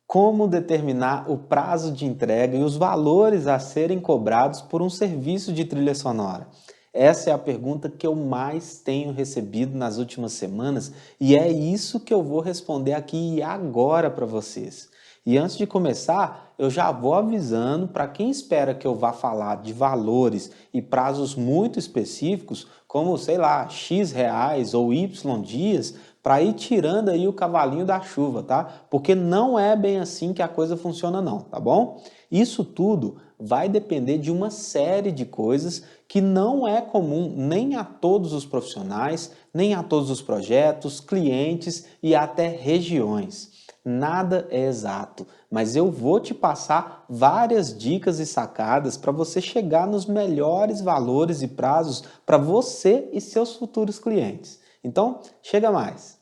Como determinar o prazo de entrega e os valores a serem cobrados por um serviço de trilha sonora? Essa é a pergunta que eu mais tenho recebido nas últimas semanas e é isso que eu vou responder aqui agora para vocês. E antes de começar, eu já vou avisando para quem espera que eu vá falar de valores e prazos muito específicos, como, sei lá, X reais ou Y dias, para ir tirando aí o cavalinho da chuva, tá? Porque não é bem assim que a coisa funciona não, tá bom? Isso tudo vai depender de uma série de coisas que não é comum nem a todos os profissionais, nem a todos os projetos, clientes e até regiões. Nada é exato, mas eu vou te passar várias dicas e sacadas para você chegar nos melhores valores e prazos para você e seus futuros clientes. Então, chega mais.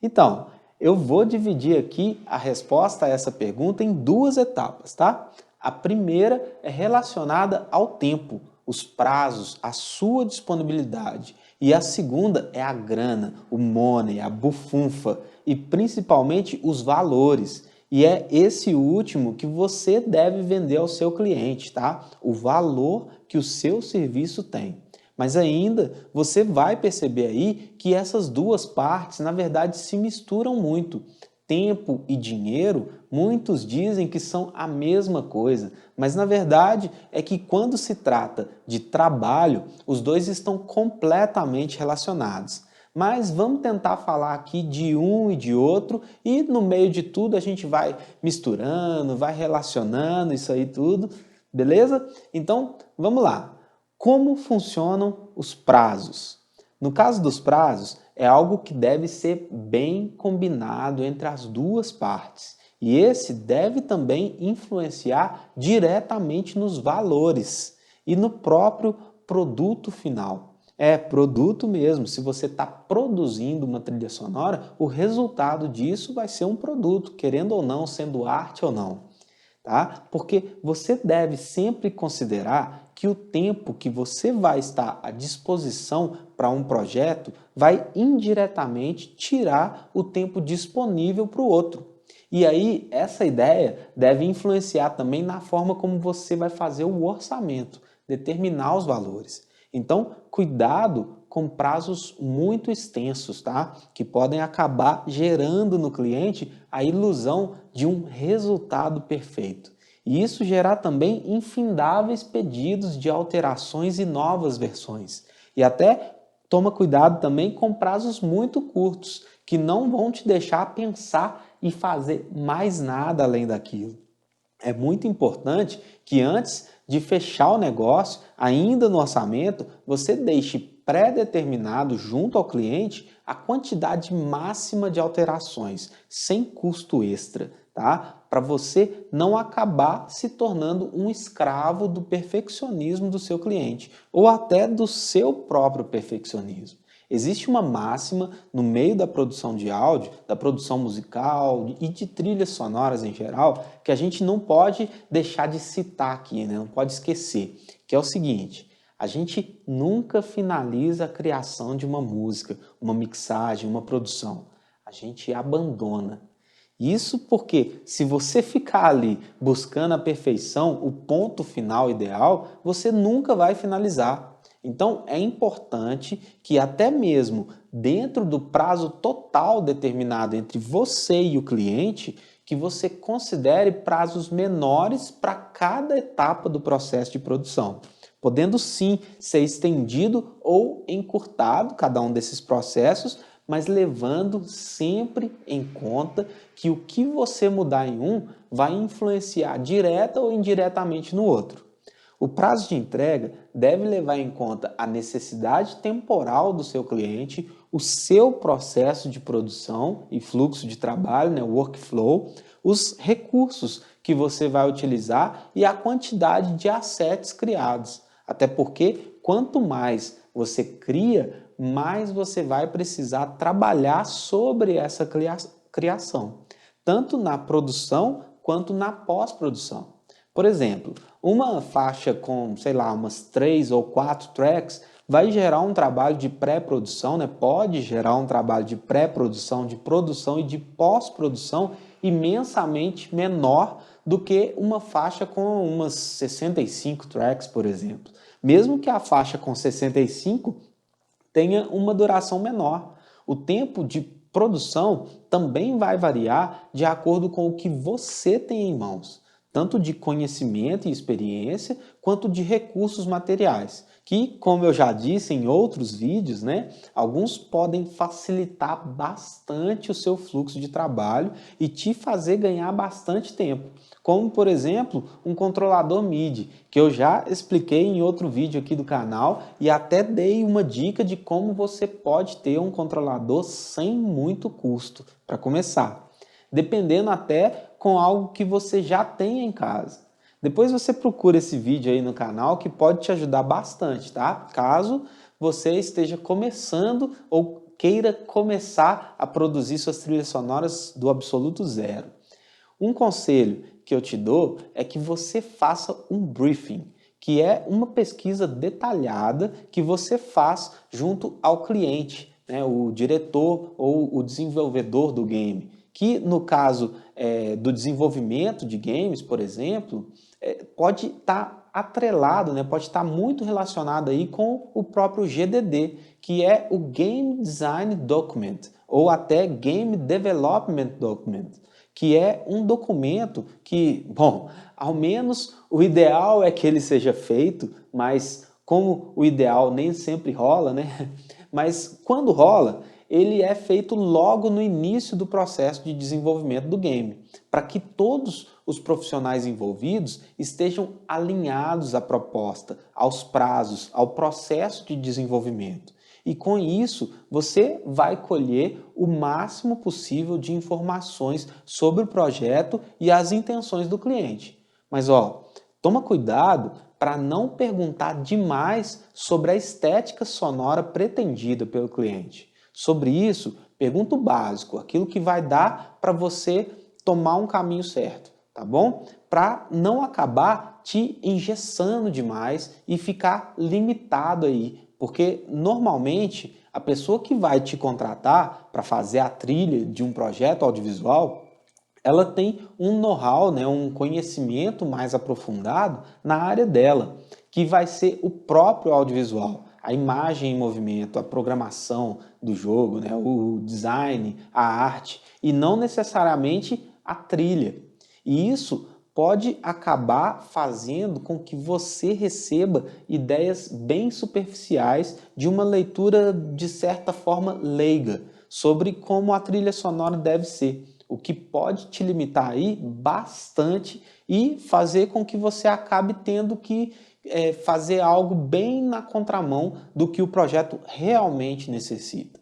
Então, eu vou dividir aqui a resposta a essa pergunta em duas etapas, tá? A primeira é relacionada ao tempo, os prazos, a sua disponibilidade. E a segunda é a grana, o money, a bufunfa e principalmente os valores. E é esse último que você deve vender ao seu cliente, tá? O valor que o seu serviço tem. Mas ainda você vai perceber aí que essas duas partes, na verdade, se misturam muito. Tempo e dinheiro, muitos dizem que são a mesma coisa, mas na verdade é que quando se trata de trabalho, os dois estão completamente relacionados. Mas vamos tentar falar aqui de um e de outro e no meio de tudo a gente vai misturando, vai relacionando isso aí tudo, beleza? Então, vamos lá. Como funcionam os prazos? No caso dos prazos, é algo que deve ser bem combinado entre as duas partes. E esse deve também influenciar diretamente nos valores e no próprio produto final. É produto mesmo. Se você está produzindo uma trilha sonora, o resultado disso vai ser um produto, querendo ou não, sendo arte ou não. Tá? Porque você deve sempre considerar que o tempo que você vai estar à disposição para um projeto vai indiretamente tirar o tempo disponível para o outro. E aí, essa ideia deve influenciar também na forma como você vai fazer o orçamento, determinar os valores. Então, cuidado com prazos muito extensos, tá? Que podem acabar gerando no cliente a ilusão de um resultado perfeito. E isso gerar também infindáveis pedidos de alterações e novas versões. E até toma cuidado também com prazos muito curtos, que não vão te deixar pensar e fazer mais nada além daquilo. É muito importante que antes de fechar o negócio, ainda no orçamento, você deixe pré-determinado junto ao cliente a quantidade máxima de alterações, sem custo extra, tá? Para você não acabar se tornando um escravo do perfeccionismo do seu cliente ou até do seu próprio perfeccionismo. Existe uma máxima no meio da produção de áudio, da produção musical e de trilhas sonoras em geral, que a gente não pode deixar de citar aqui, né? Não pode esquecer, que é o seguinte: a gente nunca finaliza a criação de uma música, uma mixagem, uma produção. A gente abandona. Isso porque se você ficar ali buscando a perfeição, o ponto final ideal, você nunca vai finalizar. Então é importante que até mesmo dentro do prazo total determinado entre você e o cliente, que você considere prazos menores para cada etapa do processo de produção, podendo sim ser estendido ou encurtado cada um desses processos, mas levando sempre em conta que o que você mudar em um vai influenciar direta ou indiretamente no outro. O prazo de entrega deve levar em conta a necessidade temporal do seu cliente, o seu processo de produção e fluxo de trabalho, né, workflow, os recursos que você vai utilizar e a quantidade de assets criados. Até porque quanto mais você cria, mais você vai precisar trabalhar sobre essa criação, tanto na produção quanto na pós-produção. Por exemplo, uma faixa com, sei lá, umas 3 ou 4 tracks vai gerar um trabalho de pré-produção, né? Pode gerar um trabalho de pré-produção, de produção e de pós-produção imensamente menor do que uma faixa com umas 65 tracks, por exemplo. Mesmo que a faixa com 65 tenha uma duração menor. O tempo de produção também vai variar de acordo com o que você tem em mãos, tanto de conhecimento e experiência, quanto de recursos materiais, que, como eu já disse em outros vídeos, alguns podem facilitar bastante o seu fluxo de trabalho e te fazer ganhar bastante tempo, como, por exemplo, um controlador MIDI, que eu já expliquei em outro vídeo aqui do canal e até dei uma dica de como você pode ter um controlador sem muito custo para começar, dependendo até com algo que você já tem em casa. Depois você procura esse vídeo aí no canal que pode te ajudar bastante, tá? Caso você esteja começando ou queira começar a produzir suas trilhas sonoras do absoluto zero. Um conselho que eu te dou é que você faça um briefing, que é uma pesquisa detalhada que você faz junto ao cliente, o diretor ou o desenvolvedor do game, que no caso do desenvolvimento de games, por exemplo, pode estar atrelado, pode estar muito relacionado aí com o próprio GDD, que é o Game Design Document, ou até Game Development Document, que é um documento que, bom, ao menos o ideal é que ele seja feito, mas como o ideal nem sempre rola, Mas quando rola, ele é feito logo no início do processo de desenvolvimento do game, para que todos os profissionais envolvidos estejam alinhados à proposta, aos prazos, ao processo de desenvolvimento. E com isso, você vai colher o máximo possível de informações sobre o projeto e as intenções do cliente. Mas toma cuidado para não perguntar demais sobre a estética sonora pretendida pelo cliente. Sobre isso, pergunta o básico, aquilo que vai dar para você tomar um caminho certo, tá bom? Para não acabar te engessando demais e ficar limitado aí, porque normalmente a pessoa que vai te contratar para fazer a trilha de um projeto audiovisual, ela tem um know-how, um conhecimento mais aprofundado na área dela, que vai ser o próprio audiovisual, a imagem em movimento, a programação do jogo, o design, a arte, e não necessariamente a trilha. E isso pode acabar fazendo com que você receba ideias bem superficiais de uma leitura, de certa forma, leiga, sobre como a trilha sonora deve ser, o que pode te limitar aí bastante e fazer com que você acabe tendo que fazer algo bem na contramão do que o projeto realmente necessita.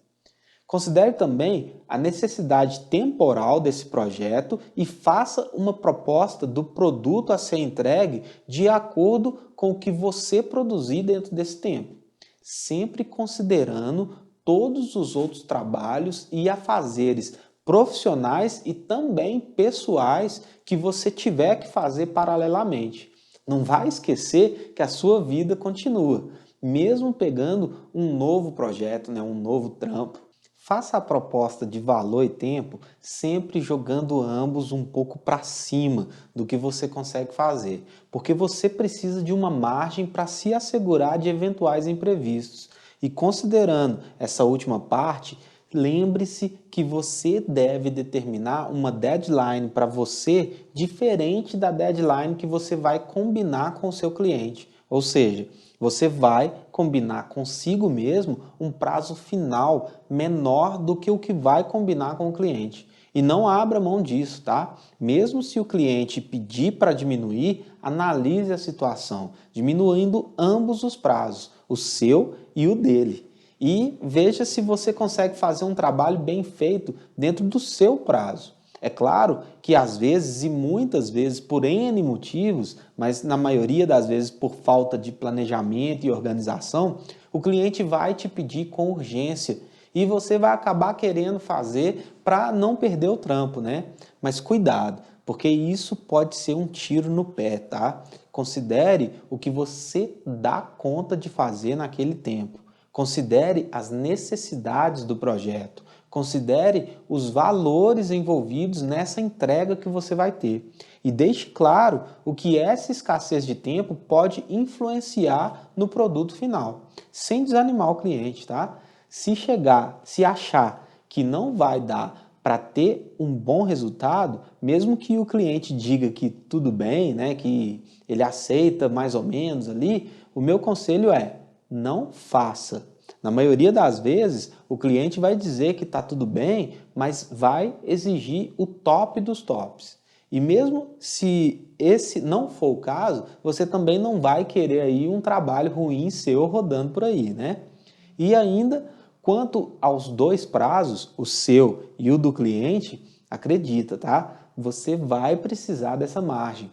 Considere também a necessidade temporal desse projeto e faça uma proposta do produto a ser entregue de acordo com o que você produzir dentro desse tempo, sempre considerando todos os outros trabalhos e afazeres profissionais e também pessoais que você tiver que fazer paralelamente. Não vai esquecer que a sua vida continua, mesmo pegando um novo projeto, um novo trampo. Faça a proposta de valor e tempo sempre jogando ambos um pouco para cima do que você consegue fazer, porque você precisa de uma margem para se assegurar de eventuais imprevistos. E considerando essa última parte, lembre-se que você deve determinar uma deadline para você diferente da deadline que você vai combinar com o seu cliente. Ou seja, você vai combinar consigo mesmo um prazo final menor do que o que vai combinar com o cliente. E não abra mão disso, tá? Mesmo se o cliente pedir para diminuir, analise a situação, diminuindo ambos os prazos, o seu e o dele. E veja se você consegue fazer um trabalho bem feito dentro do seu prazo. É claro que às vezes e muitas vezes por N motivos, mas na maioria das vezes por falta de planejamento e organização, o cliente vai te pedir com urgência e você vai acabar querendo fazer para não perder o trampo, Mas cuidado, porque isso pode ser um tiro no pé, tá? Considere o que você dá conta de fazer naquele tempo. Considere as necessidades do projeto. Considere os valores envolvidos nessa entrega que você vai ter. E deixe claro o que essa escassez de tempo pode influenciar no produto final, sem desanimar o cliente, tá? Se achar que não vai dar para ter um bom resultado, mesmo que o cliente diga que tudo bem, né, que ele aceita mais ou menos ali, o meu conselho é: não faça. Na maioria das vezes, o cliente vai dizer que está tudo bem, mas vai exigir o top dos tops. E mesmo se esse não for o caso, você também não vai querer aí um trabalho ruim seu rodando por aí, né? E ainda, quanto aos dois prazos, o seu e o do cliente, acredita, tá? Você vai precisar dessa margem.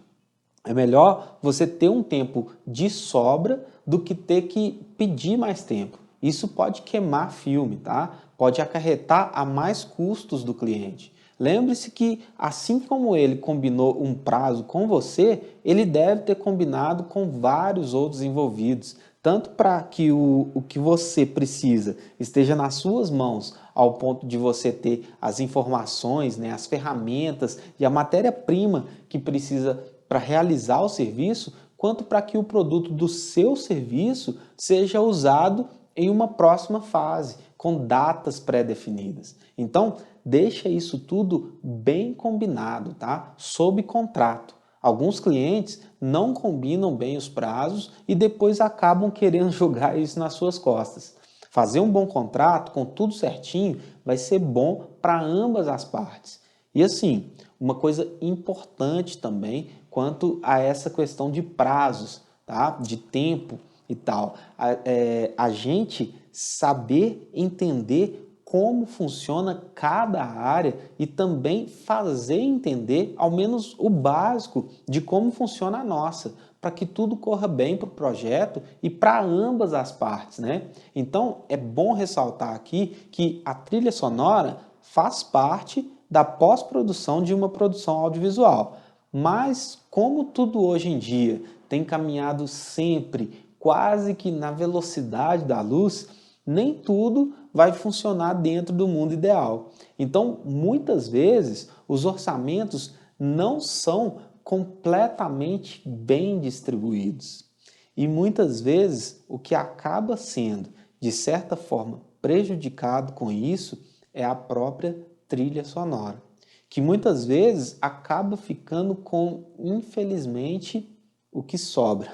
É melhor você ter um tempo de sobra do que ter que pedir mais tempo. Isso pode queimar filme, tá? Pode acarretar a mais custos do cliente. Lembre-se que, assim como ele combinou um prazo com você, ele deve ter combinado com vários outros envolvidos, tanto para que o que você precisa esteja nas suas mãos, ao ponto de você ter as informações, né, as ferramentas e a matéria-prima que precisa para realizar o serviço, quanto para que o produto do seu serviço seja usado em uma próxima fase, com datas pré-definidas. Então, deixa isso tudo bem combinado, tá? Sob contrato. Alguns clientes não combinam bem os prazos e depois acabam querendo jogar isso nas suas costas. Fazer um bom contrato com tudo certinho vai ser bom para ambas as partes. E assim, uma coisa importante também quanto a essa questão de prazos, tá? De tempo e tal. A gente saber entender como funciona cada área e também fazer entender ao menos o básico de como funciona a nossa, para que tudo corra bem para o projeto e para ambas as partes, né? Então é bom ressaltar aqui que a trilha sonora faz parte da pós-produção de uma produção audiovisual. Mas como tudo hoje em dia tem caminhado sempre quase que na velocidade da luz, nem tudo vai funcionar dentro do mundo ideal. Então, muitas vezes, os orçamentos não são completamente bem distribuídos. E muitas vezes, o que acaba sendo, de certa forma, prejudicado com isso é a própria trilha sonora, que muitas vezes acaba ficando com, infelizmente, o que sobra.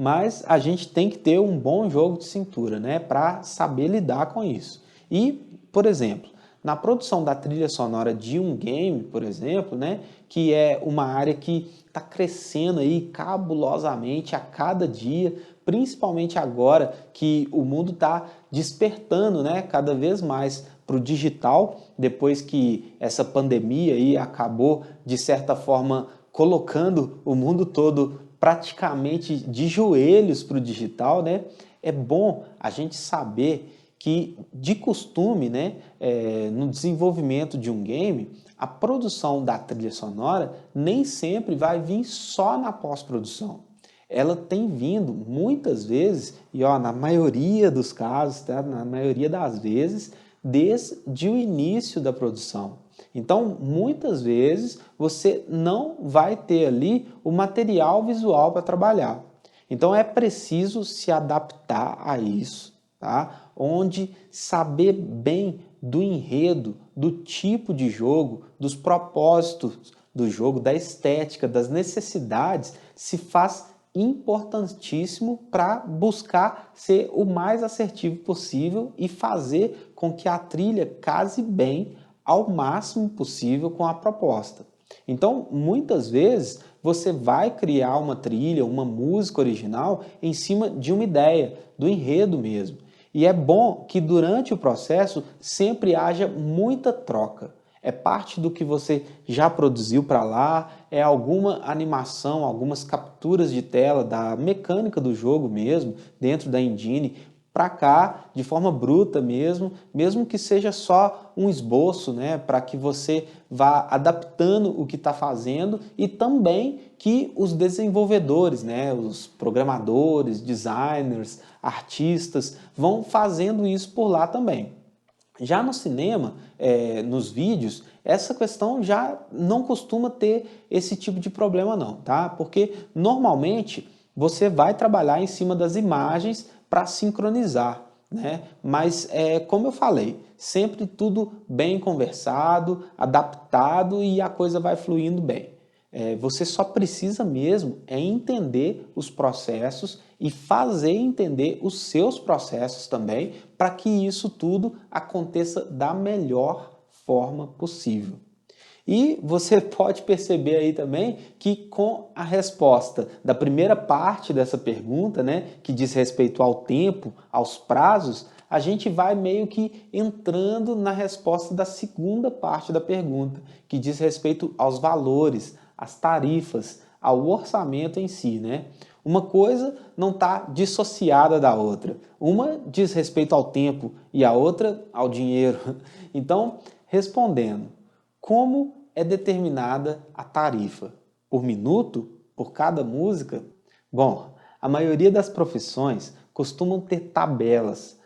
Mas a gente tem que ter um bom jogo de cintura, né, para saber lidar com isso. E, por exemplo, na produção da trilha sonora de um game, por exemplo, né, que é uma área que está crescendo aí cabulosamente a cada dia, principalmente agora que o mundo está despertando, né, cada vez mais para o digital, depois que essa pandemia aí acabou, de certa forma, colocando o mundo todo praticamente de joelhos para o digital, né? É bom a gente saber que, de costume, né, no desenvolvimento de um game, a produção da trilha sonora nem sempre vai vir só na pós-produção. Ela tem vindo muitas vezes, e ó, na maioria dos casos, tá? Na maioria das vezes, desde o início da produção. Então, muitas vezes, você não vai ter ali o material visual para trabalhar. Então, é preciso se adaptar a isso, tá? Onde saber bem do enredo, do tipo de jogo, dos propósitos do jogo, da estética, das necessidades, se faz importantíssimo para buscar ser o mais assertivo possível e fazer com que a trilha case bem ao máximo possível com a proposta. Então, muitas vezes, você vai criar uma trilha, uma música original em cima de uma ideia, do enredo mesmo. E é bom que durante o processo sempre haja muita troca. É parte do que você já produziu para lá, é alguma animação, algumas capturas de tela da mecânica do jogo mesmo, dentro da engine, para cá, de forma bruta mesmo, mesmo que seja só um esboço, né, para que você vá adaptando o que está fazendo e também que os desenvolvedores, né, os programadores, designers, artistas, vão fazendo isso por lá também. Já no cinema, nos vídeos, essa questão já não costuma ter esse tipo de problema não, tá? Porque normalmente você vai trabalhar em cima das imagens para sincronizar, né? Mas como eu falei, sempre tudo bem conversado, adaptado e a coisa vai fluindo bem. Você só precisa mesmo entender os processos e fazer entender os seus processos também para que isso tudo aconteça da melhor forma possível. E você pode perceber aí também que com a resposta da primeira parte dessa pergunta, né, que diz respeito ao tempo, aos prazos, a gente vai meio que entrando na resposta da segunda parte da pergunta, que diz respeito aos valores, às tarifas, ao orçamento em si, né? Uma coisa não está dissociada da outra. Uma diz respeito ao tempo e a outra ao dinheiro. Então, respondendo, como é determinada a tarifa? Por minuto? Por cada música? Bom, a maioria das profissões costumam ter tabelas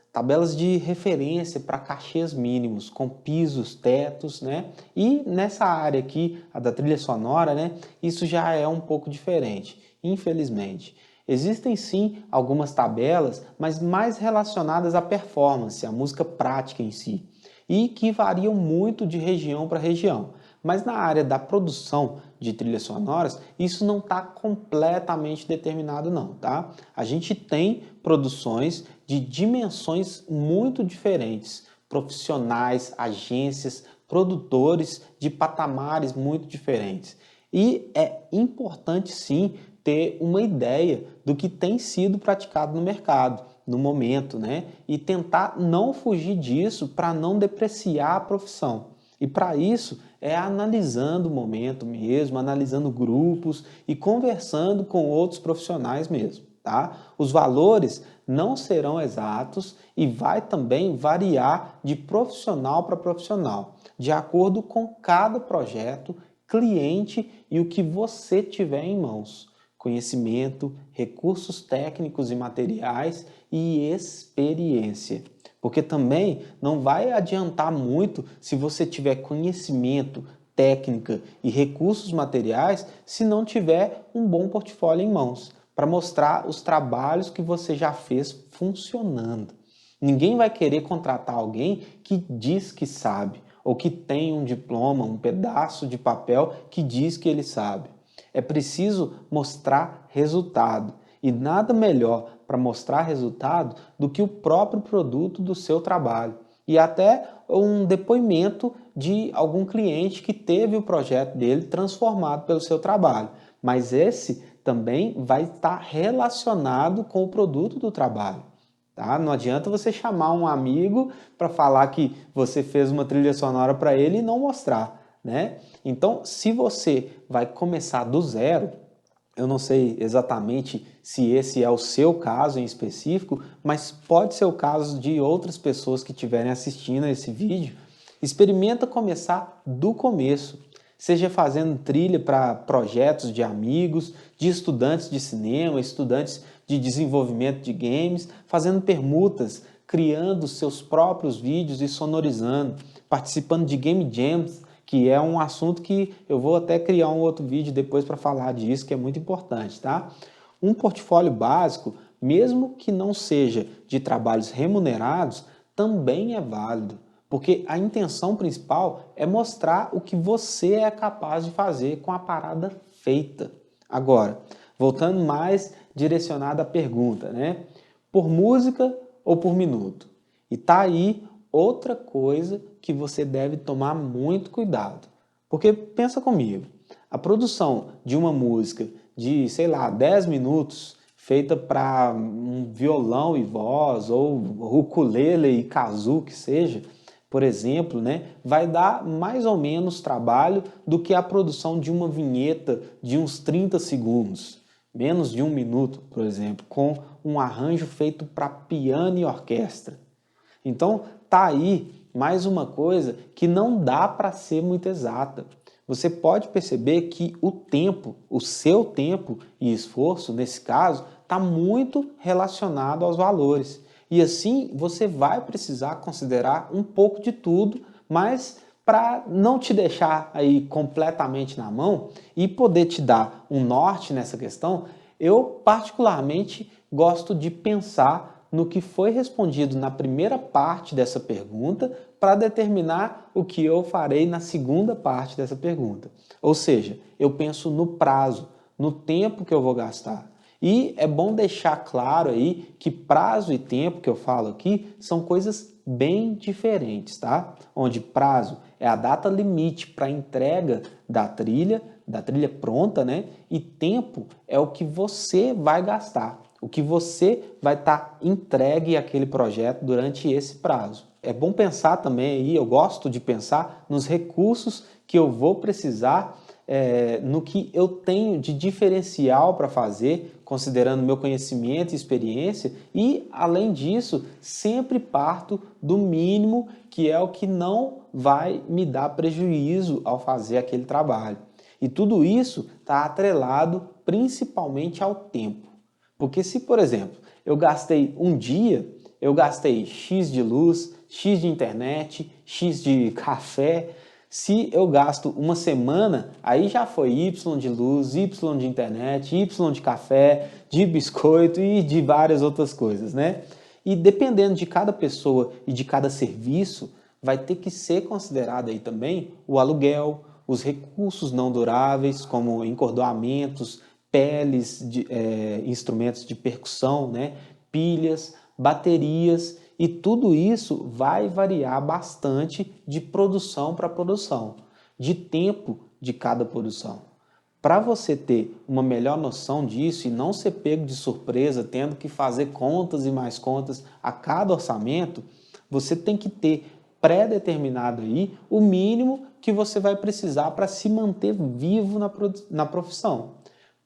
de referência para cachês mínimos, com pisos, tetos, né? E nessa área aqui, a da trilha sonora, né? Isso já é um pouco diferente, infelizmente. Existem sim algumas tabelas, mas mais relacionadas à performance, à música prática em si, e que variam muito de região para região. Mas na área da produção de trilhas sonoras, isso não está completamente determinado não, tá? A gente tem produções de dimensões muito diferentes, profissionais, agências, produtores de patamares muito diferentes. E é importante sim ter uma ideia do que tem sido praticado no mercado, no momento, né? E tentar não fugir disso para não depreciar a profissão. E para isso é analisando o momento mesmo, analisando grupos e conversando com outros profissionais mesmo, tá? Os valores não serão exatos e vai também variar de profissional para profissional, de acordo com cada projeto, cliente e o que você tiver em mãos. Conhecimento, recursos técnicos e materiais e experiência. Porque também não vai adiantar muito se você tiver conhecimento, técnica e recursos materiais se não tiver um bom portfólio em mãos, para mostrar os trabalhos que você já fez funcionando. Ninguém vai querer contratar alguém que diz que sabe, ou que tem um diploma, um pedaço de papel que diz que ele sabe. É preciso mostrar resultado. E nada melhor para mostrar resultado do que o próprio produto do seu trabalho. E até um depoimento de algum cliente que teve o projeto dele transformado pelo seu trabalho. Mas esse também vai estar relacionado com o produto do trabalho. Tá? Não adianta você chamar um amigo para falar que você fez uma trilha sonora para ele e não mostrar, né? Então, se você vai começar do zero, eu não sei exatamente se esse é o seu caso em específico, mas pode ser o caso de outras pessoas que estiverem assistindo a esse vídeo. Experimenta começar do começo, seja fazendo trilha para projetos de amigos, de estudantes de cinema, estudantes de desenvolvimento de games, fazendo permutas, criando seus próprios vídeos e sonorizando, participando de game jams, que é um assunto que eu vou até criar um outro vídeo depois para falar disso, que é muito importante, tá? Um portfólio básico, mesmo que não seja de trabalhos remunerados, também é válido, porque a intenção principal é mostrar o que você é capaz de fazer com a parada feita. Agora, voltando mais direcionado à pergunta, né? Por música ou por minuto? E tá aí outra coisa que você deve tomar muito cuidado. Porque pensa comigo, a produção de uma música de, sei lá, 10 minutos, feita para um violão e voz, ou ukulele e kazoo que seja, por exemplo, né, vai dar mais ou menos trabalho do que a produção de uma vinheta de uns 30 segundos, menos de um minuto, por exemplo, com um arranjo feito para piano e orquestra. Então, tá aí mais uma coisa que não dá para ser muito exata. Você pode perceber que o tempo, o seu tempo e esforço, nesse caso, está muito relacionado aos valores. E assim você vai precisar considerar um pouco de tudo, mas para não te deixar aí completamente na mão e poder te dar um norte nessa questão, eu particularmente gosto de pensar no que foi respondido na primeira parte dessa pergunta para determinar o que eu farei na segunda parte dessa pergunta. Ou seja, eu penso no prazo, no tempo que eu vou gastar. E é bom deixar claro aí que prazo e tempo que eu falo aqui são coisas bem diferentes, tá? Onde prazo é a data limite para entrega da trilha pronta, né? E tempo é o que você vai gastar, o que você vai estar entregue àquele projeto durante esse prazo. É bom pensar também aí, eu gosto de pensar nos recursos que eu vou precisar, no que eu tenho de diferencial para fazer, considerando meu conhecimento e experiência, e além disso, sempre parto do mínimo, que é o que não vai me dar prejuízo ao fazer aquele trabalho. E tudo isso está atrelado principalmente ao tempo. Porque se, por exemplo, eu gastei um dia, eu gastei X de luz, X de internet, X de café. Se eu gasto uma semana, aí já foi Y de luz, Y de internet, Y de café, de biscoito e de várias outras coisas, né? E dependendo de cada pessoa e de cada serviço, vai ter que ser considerado aí também o aluguel, os recursos não duráveis, como encordoamentos, peles, instrumentos de percussão, né? Pilhas, baterias, e tudo isso vai variar bastante de produção para produção, de tempo de cada produção. Para você ter uma melhor noção disso e não ser pego de surpresa, tendo que fazer contas e mais contas a cada orçamento, você tem que ter pré-determinado aí o mínimo que você vai precisar para se manter vivo na profissão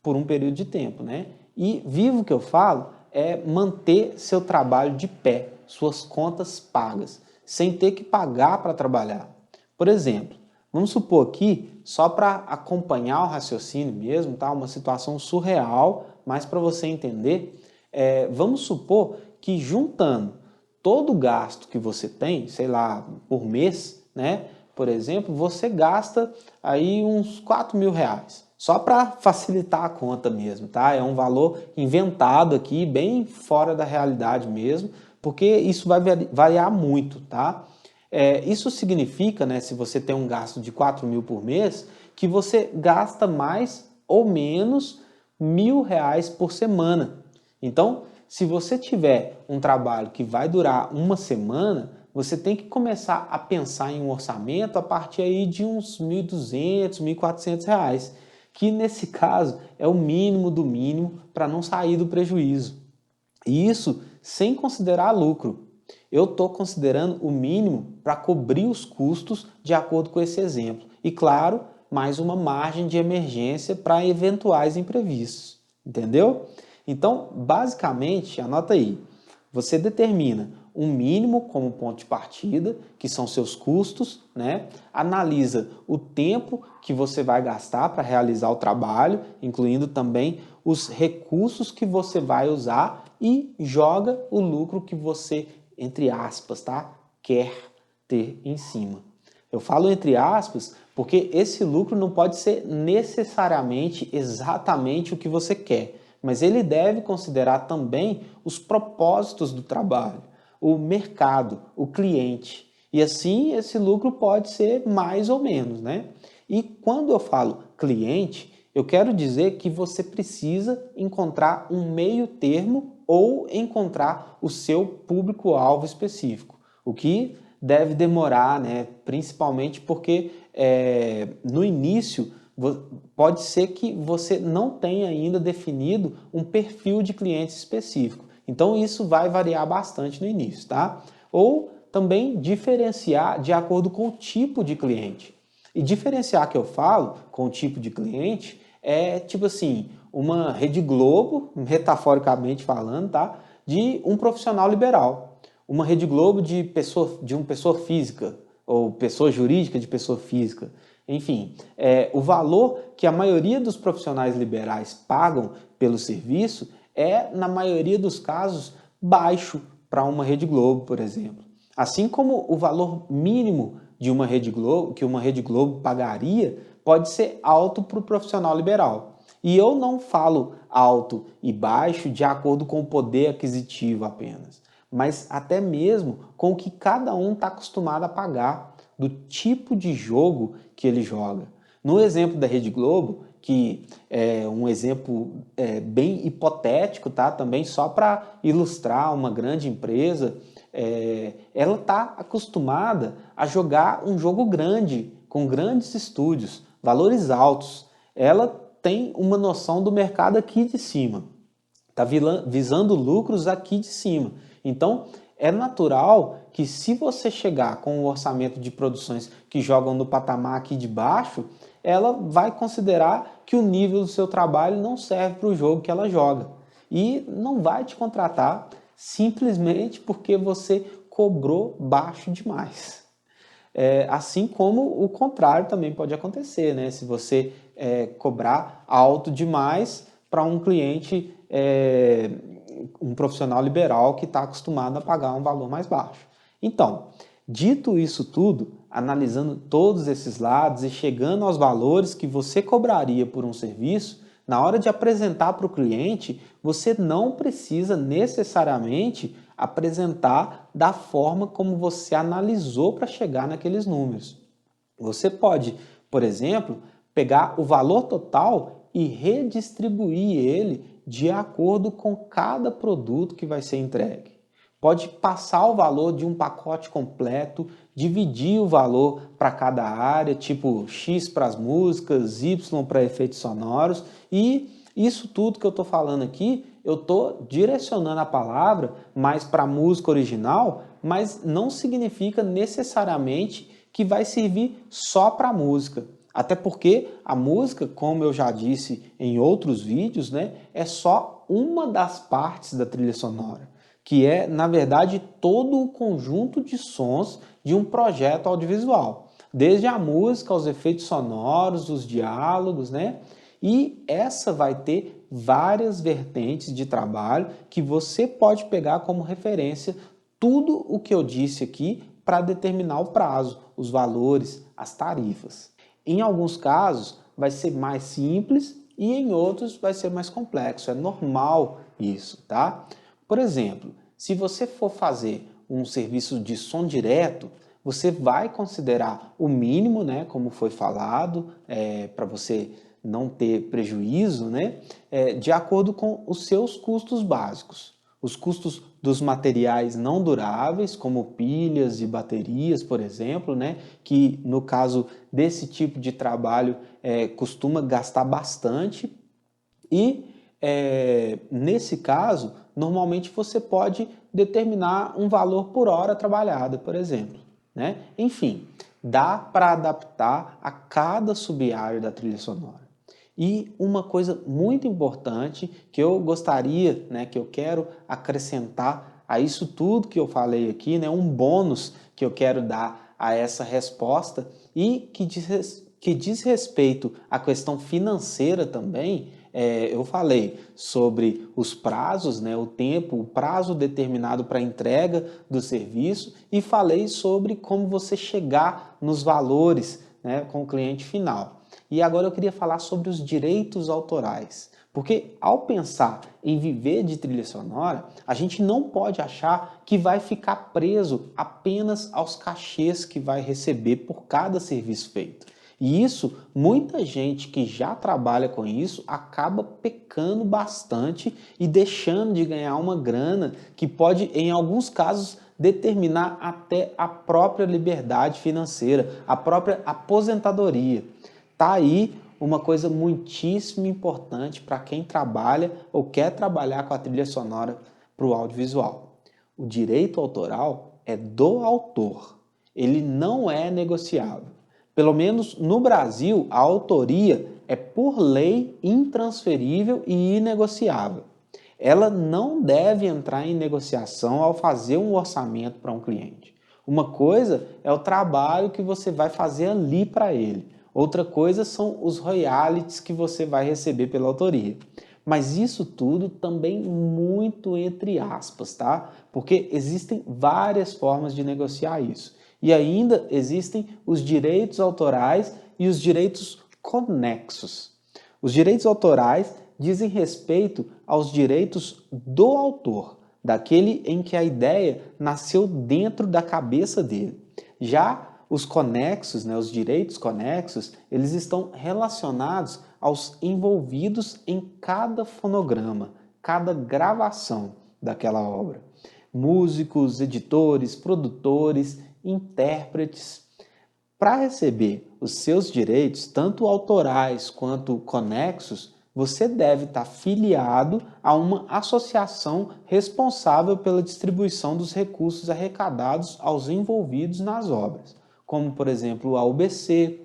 por um período de tempo, né? E vivo que eu falo é manter seu trabalho de pé, suas contas pagas, sem ter que pagar para trabalhar. Por exemplo, vamos supor aqui, só para acompanhar o raciocínio mesmo, tá? Uma situação surreal, mas para você entender, vamos supor que juntando todo o gasto que você tem, sei lá, por mês, né? Por exemplo, você gasta aí uns 4 mil reais. Só para facilitar a conta mesmo, tá? É um valor inventado aqui, bem fora da realidade mesmo, porque isso vai variar muito, tá? Isso significa, né, se você tem um gasto de 4 mil por mês, que você gasta mais ou menos R$ 1.000 por semana. Então, se você tiver um trabalho que vai durar uma semana, você tem que começar a pensar em um orçamento a partir aí de uns R$ 1.200, R$ 1.400, que nesse caso é o mínimo do mínimo para não sair do prejuízo. E isso sem considerar lucro. Eu estou considerando o mínimo para cobrir os custos de acordo com esse exemplo. E claro, mais uma margem de emergência para eventuais imprevistos. Entendeu? Então, basicamente, anota aí, você determina um mínimo como ponto de partida, que são seus custos, né? Analisa o tempo que você vai gastar para realizar o trabalho, incluindo também os recursos que você vai usar e joga o lucro que você, entre aspas, tá? Quer ter em cima. Eu falo entre aspas porque esse lucro não pode ser necessariamente exatamente o que você quer, mas ele deve considerar também os propósitos do trabalho, o mercado, o cliente. E assim esse lucro pode ser mais ou menos, né? E quando eu falo cliente, eu quero dizer que você precisa encontrar um meio termo ou encontrar o seu público-alvo específico, o que deve demorar, né? Principalmente porque no início pode ser que você não tenha ainda definido um perfil de cliente específico. Então isso vai variar bastante no início, tá? Ou também diferenciar de acordo com o tipo de cliente. E diferenciar que eu falo com o tipo de cliente é tipo assim, uma Rede Globo, metaforicamente falando, tá? De um profissional liberal. Uma Rede Globo de uma pessoa física, ou pessoa jurídica de pessoa física. Enfim, o valor que a maioria dos profissionais liberais pagam pelo serviço é, na maioria dos casos, baixo, para uma Rede Globo, por exemplo. Assim como o valor mínimo de uma Rede Globo, que uma Rede Globo pagaria, pode ser alto para o profissional liberal. E eu não falo alto e baixo de acordo com o poder aquisitivo apenas, mas até mesmo com o que cada um está acostumado a pagar, do tipo de jogo que ele joga. No exemplo da Rede Globo, que é um exemplo bem hipotético, tá? Também só para ilustrar uma grande empresa, ela está acostumada a jogar um jogo grande, com grandes estúdios, valores altos. Ela tem uma noção do mercado aqui de cima, está visando lucros aqui de cima. Então, é natural que se você chegar com um orçamento de produções que jogam no patamar aqui de baixo, ela vai considerar que o nível do seu trabalho não serve para o jogo que ela joga. E não vai te contratar simplesmente porque você cobrou baixo demais. Assim como o contrário também pode acontecer, né? Se você cobrar alto demais para um cliente, um profissional liberal que está acostumado a pagar um valor mais baixo. Então, dito isso tudo, analisando todos esses lados e chegando aos valores que você cobraria por um serviço, na hora de apresentar para o cliente, você não precisa necessariamente apresentar da forma como você analisou para chegar naqueles números. Você pode, por exemplo, pegar o valor total e redistribuir ele de acordo com cada produto que vai ser entregue. Pode passar o valor de um pacote completo, dividir o valor para cada área, tipo X para as músicas, Y para efeitos sonoros, e isso tudo que eu estou falando aqui, eu estou direcionando a palavra mais para a música original, mas não significa necessariamente que vai servir só para a música. Até porque a música, como eu já disse em outros vídeos, né, é só uma das partes da trilha sonora, que é, na verdade, todo o conjunto de sons de um projeto audiovisual. Desde a música, aos efeitos sonoros, os diálogos, né? E essa vai ter várias vertentes de trabalho que você pode pegar como referência tudo o que eu disse aqui para determinar o prazo, os valores, as tarifas. Em alguns casos vai ser mais simples e em outros vai ser mais complexo, é normal isso, tá? Por exemplo, se você for fazer um serviço de som direto, você vai considerar o mínimo, né, como foi falado, para você não ter prejuízo, né, de acordo com os seus custos básicos. Os custos dos materiais não duráveis, como pilhas e baterias, por exemplo, né, que no caso desse tipo de trabalho costuma gastar bastante. E nesse caso, normalmente você pode determinar um valor por hora trabalhada, por exemplo, né? Enfim, dá para adaptar a cada sub-área da trilha sonora. E uma coisa muito importante que eu gostaria, né, que eu quero acrescentar a isso tudo que eu falei aqui, né, um bônus que eu quero dar a essa resposta e que diz respeito à questão financeira também. Eu falei sobre os prazos, né, o prazo determinado para a entrega do serviço e falei sobre como você chegar nos valores, né, com o cliente final. E agora eu queria falar sobre os direitos autorais, porque ao pensar em viver de trilha sonora, a gente não pode achar que vai ficar preso apenas aos cachês que vai receber por cada serviço feito. E isso, muita gente que já trabalha com isso acaba pecando bastante e deixando de ganhar uma grana que pode, em alguns casos, determinar até a própria liberdade financeira, a própria aposentadoria. Tá aí uma coisa muitíssimo importante para quem trabalha ou quer trabalhar com a trilha sonora para o audiovisual. O direito autoral é do autor, ele não é negociável. Pelo menos no Brasil, a autoria é por lei intransferível e inegociável. Ela não deve entrar em negociação ao fazer um orçamento para um cliente. Uma coisa é o trabalho que você vai fazer ali para ele. Outra coisa são os royalties que você vai receber pela autoria. Mas isso tudo também muito entre aspas, tá? Porque existem várias formas de negociar isso. E ainda existem os direitos autorais e os direitos conexos. Os direitos autorais dizem respeito aos direitos do autor, daquele em que a ideia nasceu dentro da cabeça dele. Já os conexos, os direitos conexos, eles estão relacionados aos envolvidos em cada fonograma, cada gravação daquela obra. Músicos, editores, produtores, intérpretes. Para receber os seus direitos, tanto autorais quanto conexos, você deve estar filiado a uma associação responsável pela distribuição dos recursos arrecadados aos envolvidos nas obras, como, por exemplo, a UBC,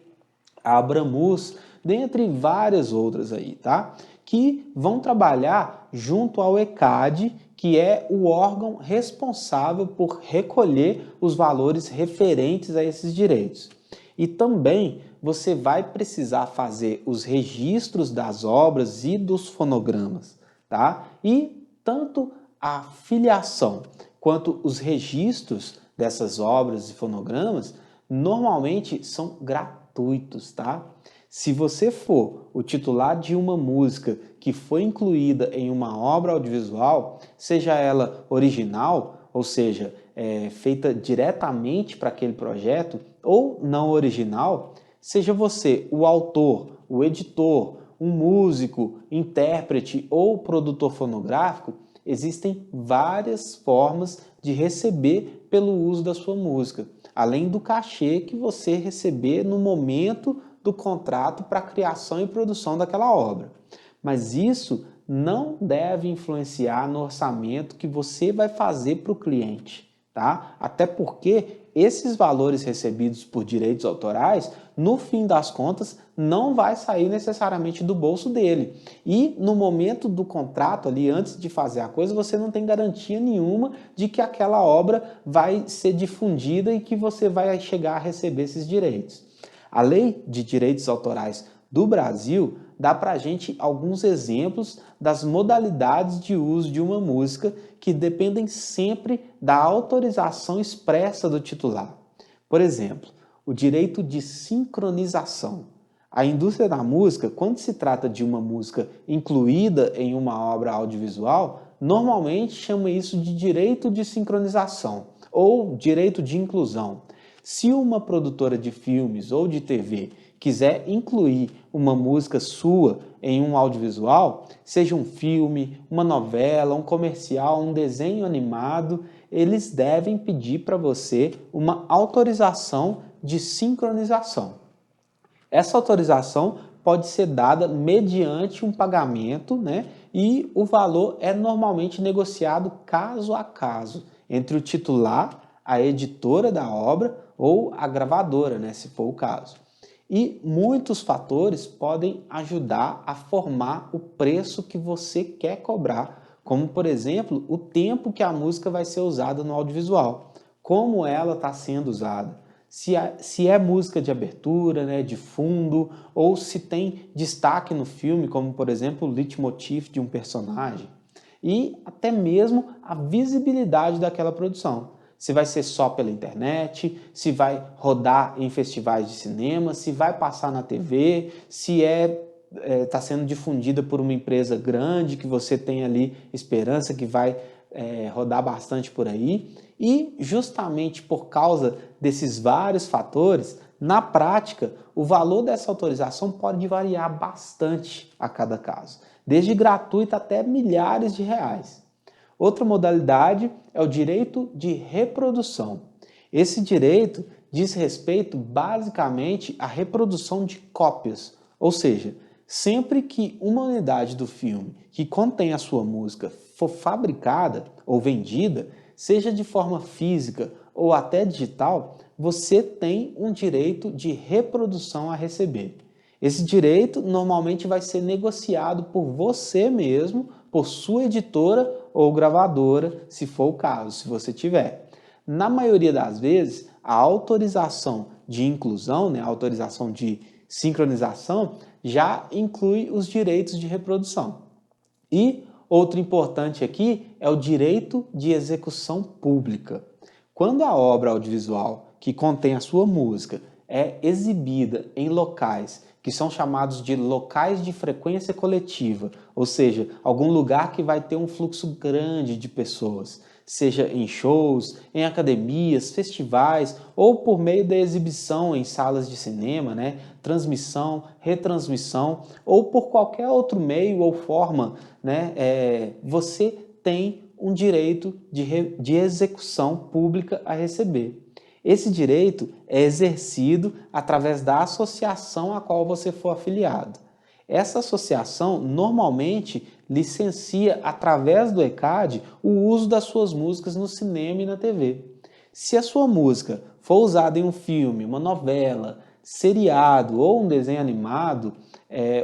a Abramus, dentre várias outras aí, tá? Que vão trabalhar junto ao ECAD, que é o órgão responsável por recolher os valores referentes a esses direitos. E também você vai precisar fazer os registros das obras e dos fonogramas, tá? E tanto a filiação quanto os registros dessas obras e fonogramas normalmente são gratuitos, tá? Se você for o titular de uma música que foi incluída em uma obra audiovisual, seja ela original, ou seja, feita diretamente para aquele projeto, ou não original, seja você o autor, o editor, um músico, intérprete ou produtor fonográfico, existem várias formas de receber pelo uso da sua música, além do cachê que você receber no momento do contrato para a criação e produção daquela obra. Mas isso não deve influenciar no orçamento que você vai fazer para o cliente, tá? Até porque esses valores recebidos por direitos autorais, no fim das contas, não vai sair necessariamente do bolso dele. E no momento do contrato ali, antes de fazer a coisa, você não tem garantia nenhuma de que aquela obra vai ser difundida e que você vai chegar a receber esses direitos. A Lei de Direitos Autorais do Brasil dá para a gente alguns exemplos das modalidades de uso de uma música que dependem sempre da autorização expressa do titular. Por exemplo, o direito de sincronização. A indústria da música, quando se trata de uma música incluída em uma obra audiovisual, normalmente chama isso de direito de sincronização ou direito de inclusão. Se uma produtora de filmes ou de TV quiser incluir uma música sua em um audiovisual, seja um filme, uma novela, um comercial, um desenho animado, eles devem pedir para você uma autorização de sincronização. Essa autorização pode ser dada mediante um pagamento, e o valor é normalmente negociado caso a caso entre o titular, a editora da obra ou a gravadora, se for o caso. E muitos fatores podem ajudar a formar o preço que você quer cobrar, como, por exemplo, o tempo que a música vai ser usada no audiovisual, como ela está sendo usada, se é música de abertura, de fundo, ou se tem destaque no filme, como, por exemplo, o leitmotiv de um personagem, e até mesmo a visibilidade daquela produção. Se vai ser só pela internet, se vai rodar em festivais de cinema, se vai passar na TV, se está sendo difundida por uma empresa grande que você tem ali esperança que vai rodar bastante por aí. E justamente por causa desses vários fatores, na prática, o valor dessa autorização pode variar bastante a cada caso, desde gratuito até milhares de reais. Outra modalidade é o direito de reprodução. Esse direito diz respeito basicamente à reprodução de cópias, ou seja, sempre que uma unidade do filme que contém a sua música for fabricada ou vendida, seja de forma física ou até digital, você tem um direito de reprodução a receber. Esse direito normalmente vai ser negociado por você mesmo, por sua editora ou gravadora, se for o caso, se você tiver. Na maioria das vezes, a autorização de inclusão, a autorização de sincronização, já inclui os direitos de reprodução. E outro importante aqui é o direito de execução pública. Quando a obra audiovisual que contém a sua música é exibida em locais que são chamados de locais de frequência coletiva, ou seja, algum lugar que vai ter um fluxo grande de pessoas, seja em shows, em academias, festivais ou por meio da exibição em salas de cinema, né? Transmissão, retransmissão ou por qualquer outro meio ou forma, né? Você tem um direito de execução pública a receber. Esse direito é exercido através da associação a qual você for afiliado. Essa associação normalmente licencia através do ECAD o uso das suas músicas no cinema e na TV. Se a sua música for usada em um filme, uma novela, seriado ou um desenho animado,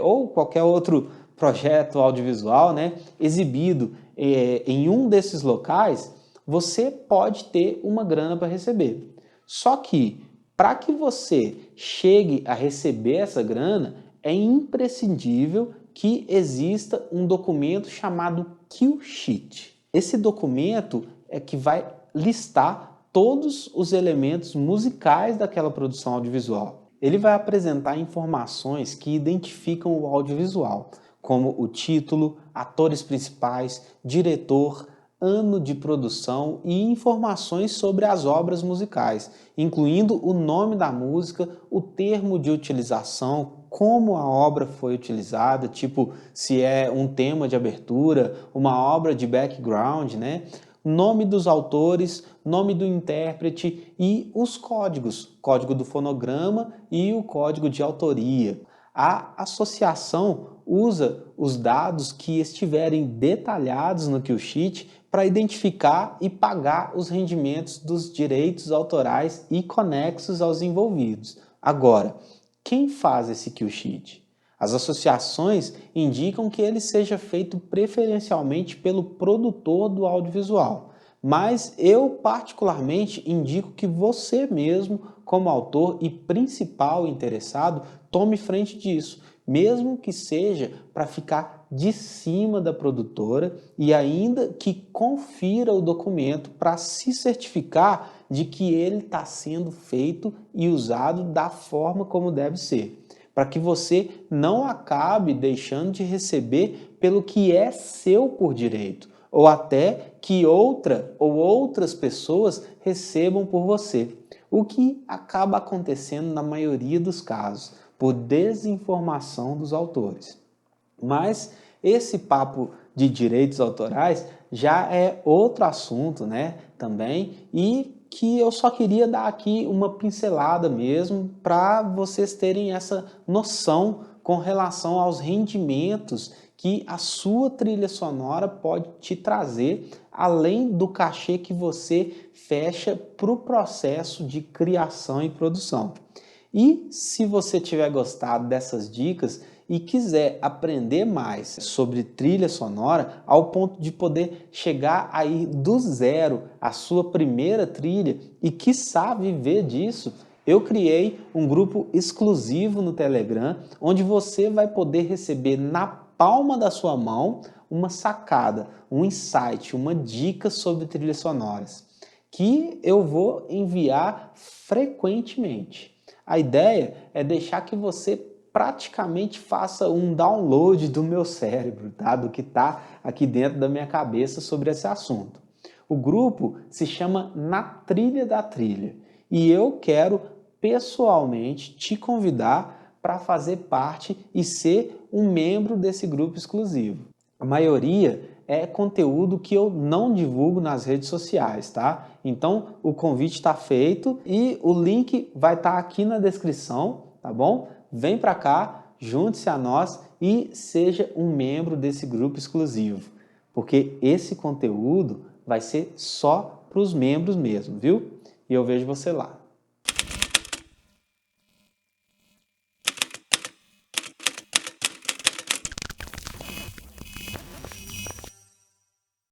ou qualquer outro projeto audiovisual, né, exibido em um desses locais, você pode ter uma grana para receber. Só que, para que você chegue a receber essa grana, é imprescindível que exista um documento chamado Kill Sheet. Esse documento é que vai listar todos os elementos musicais daquela produção audiovisual. Ele vai apresentar informações que identificam o audiovisual, como o título, atores principais, diretor, ano de produção e informações sobre as obras musicais, incluindo o nome da música, o termo de utilização, como a obra foi utilizada, tipo se é um tema de abertura, uma obra de background, né? Nome dos autores, nome do intérprete e os códigos, código do fonograma e o código de autoria. A associação usa os dados que estiverem detalhados no Kill Sheet para identificar e pagar os rendimentos dos direitos autorais e conexos aos envolvidos. Agora, quem faz esse Kill Sheet? As associações indicam que ele seja feito preferencialmente pelo produtor do audiovisual, mas eu particularmente indico que você mesmo, como autor e principal interessado, tome frente disso, mesmo que seja para ficar de cima da produtora e ainda que confira o documento para se certificar de que ele está sendo feito e usado da forma como deve ser, para que você não acabe deixando de receber pelo que é seu por direito, ou até que outra ou outras pessoas recebam por você, o que acaba acontecendo na maioria dos casos, por desinformação dos autores. Mas esse papo de direitos autorais já é outro assunto, né, também, e que eu só queria dar aqui uma pincelada mesmo para vocês terem essa noção com relação aos rendimentos que a sua trilha sonora pode te trazer, além do cachê que você fecha para o processo de criação e produção. E se você tiver gostado dessas dicas e quiser aprender mais sobre trilha sonora, ao ponto de poder chegar aí do zero à sua primeira trilha e quiçá viver disso, eu criei um grupo exclusivo no Telegram, onde você vai poder receber na palma da sua mão uma sacada, um insight, uma dica sobre trilhas sonoras, que eu vou enviar frequentemente. A ideia é deixar que você praticamente faça um download do meu cérebro, tá? Do que está aqui dentro da minha cabeça sobre esse assunto. O grupo se chama Na Trilha da Trilha e eu quero pessoalmente te convidar para fazer parte e ser um membro desse grupo exclusivo. A maioria é conteúdo que eu não divulgo nas redes sociais, tá? Então o convite está feito e o link vai estar aqui na descrição, tá bom? Vem para cá, junte-se a nós e seja um membro desse grupo exclusivo, porque esse conteúdo vai ser só para os membros mesmo, viu? E eu vejo você lá.